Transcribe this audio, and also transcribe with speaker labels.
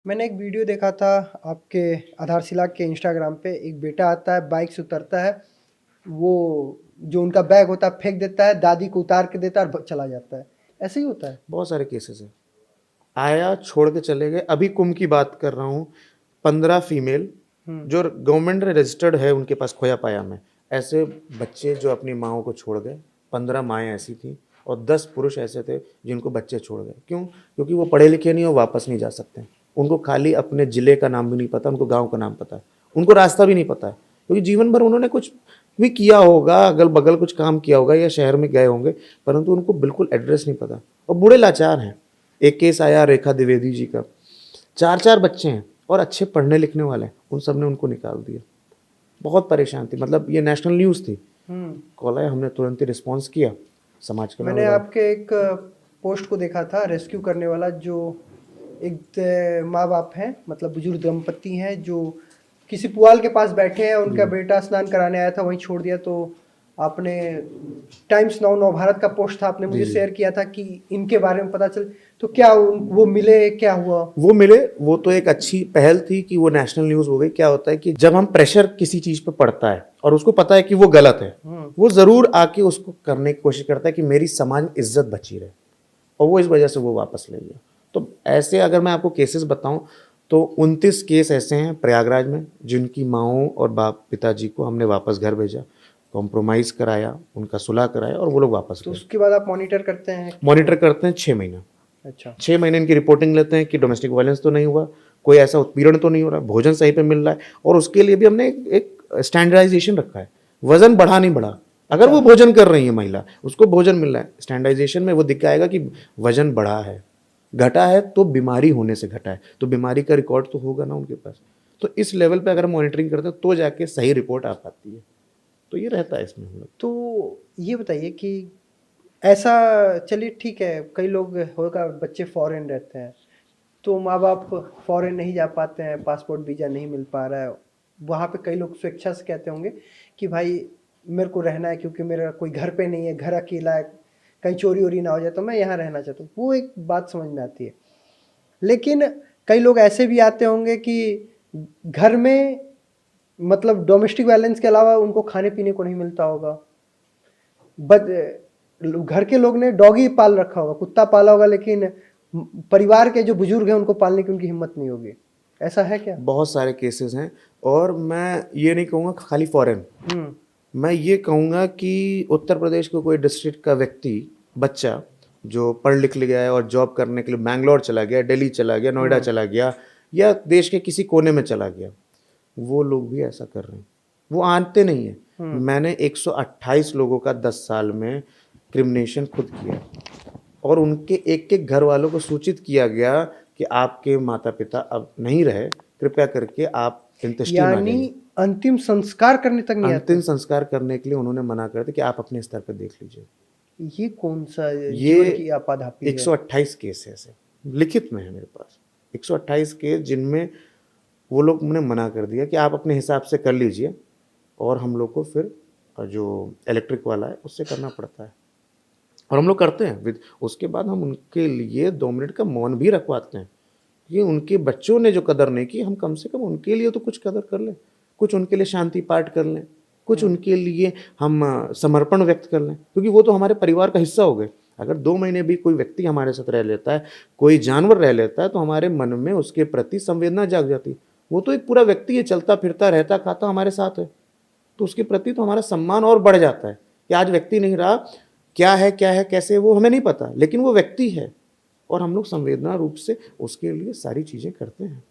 Speaker 1: मैंने एक वीडियो देखा था आपके आधारशिला के इंस्टाग्राम पे। एक बेटा आता है, बाइक से उतरता है, वो जो उनका बैग होता है फेंक देता है, दादी को उतार के देता है और चला जाता है। ऐसे ही होता है।
Speaker 2: बहुत सारे केसेस हैं। आया, छोड़ के चले गए। अभी कुंभ की बात कर रहा हूँ। 15 फीमेल जो गवर्नमेंट रजिस्टर्ड है उनके पास खोया पाया में ऐसे बच्चे जो अपनी माओ को छोड़ गए। 15 माएँ ऐसी थी और 10 पुरुष ऐसे थे जिनको बच्चे छोड़ गए। क्यों? क्योंकि वो पढ़े लिखे नहीं और वापस नहीं जा सकते। उनको खाली अपने ज़िले का नाम भी नहीं पता, उनको गांव का नाम पता है, उनको रास्ता भी नहीं पता है, क्योंकि जीवन भर उन्होंने कुछ भी किया होगा, अगल बगल कुछ काम किया होगा या शहर में गए होंगे, परंतु उनको बिल्कुल एड्रेस नहीं पता और बूढ़े लाचार हैं। एक केस आया रेखा द्विवेदी जी का, 4 बच्चे हैं और अच्छे पढ़ने लिखने वाले हैं, उन सब ने उनको निकाल दिया। बहुत परेशान थी, मतलब ये नेशनल न्यूज़ थी। कॉल आया, हमने तुरंत ही रिस्पॉन्स किया। समाज के
Speaker 1: मैंने आपके एक पोस्ट को देखा था, रेस्क्यू करने वाला, जो एक माँ बाप हैं, मतलब बुजुर्ग दंपति हैं, जो किसी पुआल के पास बैठे हैं, उनका बेटा स्नान कराने आया था, वहीं छोड़ दिया। तो आपने टाइम्स नाउ नवभारत का पोस्ट था, आपने मुझे शेयर किया था कि इनके बारे में पता चल, तो क्या वो मिले, क्या हुआ?
Speaker 2: वो मिले, वो तो एक अच्छी पहल थी कि वो नेशनल न्यूज़ हो गई। क्या होता है कि जब हम प्रेशर किसी चीज़ पे पड़ता है और उसको पता है कि वो गलत है, वो ज़रूर आके उसको करने की कोशिश करता है कि मेरी समाज में इज्जत बची रहे, और वो इस वजह से वो वापस ले गया। तो ऐसे अगर मैं आपको केसेस बताऊं तो 29 केस ऐसे हैं प्रयागराज में जिनकी माओं और बाप पिताजी को हमने वापस घर भेजा, कॉम्प्रोमाइज़ कराया, उनका सुलह कराया और वो लोग वापस
Speaker 1: तो
Speaker 2: गए।
Speaker 1: उसके बाद आप मॉनिटर करते हैं?
Speaker 2: मॉनिटर करते हैं 6 महीना।
Speaker 1: अच्छा,
Speaker 2: 6 महीने इनकी रिपोर्टिंग लेते हैं कि डोमेस्टिक वायलेंस तो नहीं हुआ, कोई ऐसा उत्पीड़न तो नहीं हो रहा, भोजन सही पे मिल रहा है, और उसके लिए भी हमने एक स्टैंडर्डाइजेशन रखा है। वजन बढ़ा नहीं बढ़ा, अगर वो भोजन कर रही है महिला, उसको भोजन मिल रहा है, स्टैंडर्डाइजेशन में वो दिखाएगा कि वजन बढ़ा है, घटा है तो बीमारी होने से घटा है, तो बीमारी का रिकॉर्ड तो होगा ना उनके पास। तो इस लेवल पे अगर मॉनिटरिंग करते हैं तो जाके सही रिपोर्ट आ पाती है। तो ये रहता है इसमें हम लोग।
Speaker 1: तो ये बताइए कि ऐसा, चलिए ठीक है, कई लोग होगा बच्चे फॉरेन रहते हैं, तो माँ बाप फॉरेन नहीं जा पाते हैं, पासपोर्ट वीज़ा नहीं मिल पा रहा है। वहाँ पे कई लोग स्वेच्छा से कहते होंगे कि भाई मेरे को रहना है, क्योंकि मेरा कोई घर पे नहीं है, घर अकेला है, कहीं चोरी वोरी ना हो जाए, तो मैं यहाँ रहना चाहता हूँ। वो एक बात समझ में आती है। लेकिन कई लोग ऐसे भी आते होंगे कि घर में, मतलब डोमेस्टिक वायलेंस के अलावा उनको खाने पीने को नहीं मिलता होगा। घर के लोग ने डॉगी पाल रखा होगा, कुत्ता पाला होगा, लेकिन परिवार के जो बुजुर्ग हैं उनको पालने की उनकी हिम्मत नहीं होगी। ऐसा है क्या?
Speaker 2: बहुत सारे केसेस हैं, और मैं ये नहीं कहूँगा खाली फॉरेन, मैं ये कहूँगा कि उत्तर प्रदेश के कोई डिस्ट्रिक्ट का व्यक्ति, बच्चा जो पढ़ लिख गया है और जॉब करने के लिए बैंगलोर चला गया, दिल्ली चला गया, नोएडा चला गया, या देश के किसी कोने में चला गया, वो लोग भी ऐसा कर रहे हैं। वो आते नहीं है। मैंने 128 लोगों का 10 साल में क्रिमिनेशन खुद किया, और उनके एक एक घर वालों को सूचित किया गया कि आपके माता पिता अब नहीं रहे, कृपया करके आप इंतष्टि मांगेंगे।
Speaker 1: यानी अंतिम संस्कार करने तक नहीं आते?
Speaker 2: अंतिम संस्कार करने के लिए उन्होंने मना कर दिया कि आप अपने स्तर पर देख लीजिए।
Speaker 1: ये कौन सा
Speaker 2: ये
Speaker 1: जीवन की आपाधापी है?
Speaker 2: 128 केस है, ऐसे लिखित में है मेरे पास 128 केस, जिनमें वो लोग ने मना कर दिया कि आप अपने हिसाब से कर लीजिए, और हम लोग को फिर जो इलेक्ट्रिक वाला है उससे करना पड़ता है, और हम लोग करते हैं। उसके बाद हम उनके लिए 2 मिनट का मौन भी रखवाते हैं कि उनके बच्चों ने जो कदर नहीं की, हम कम से कम उनके लिए तो कुछ कदर कर लें, कुछ उनके लिए शांति पाठ कर लें, कुछ उनके लिए हम समर्पण व्यक्त कर लें, क्योंकि वो तो हमारे परिवार का हिस्सा हो गए। अगर 2 महीने भी कोई व्यक्ति हमारे साथ रह लेता है, कोई जानवर रह लेता है, तो हमारे मन में उसके प्रति संवेदना जाग जाती है। वो तो एक पूरा व्यक्ति है, चलता फिरता रहता खाता हमारे साथ है, तो उसके प्रति तो हमारा सम्मान और बढ़ जाता है कि आज व्यक्ति नहीं रहा, क्या है कैसे वो हमें नहीं पता, लेकिन वो व्यक्ति है, और हम लोग संवेदना रूप से उसके लिए सारी चीज़ें करते हैं।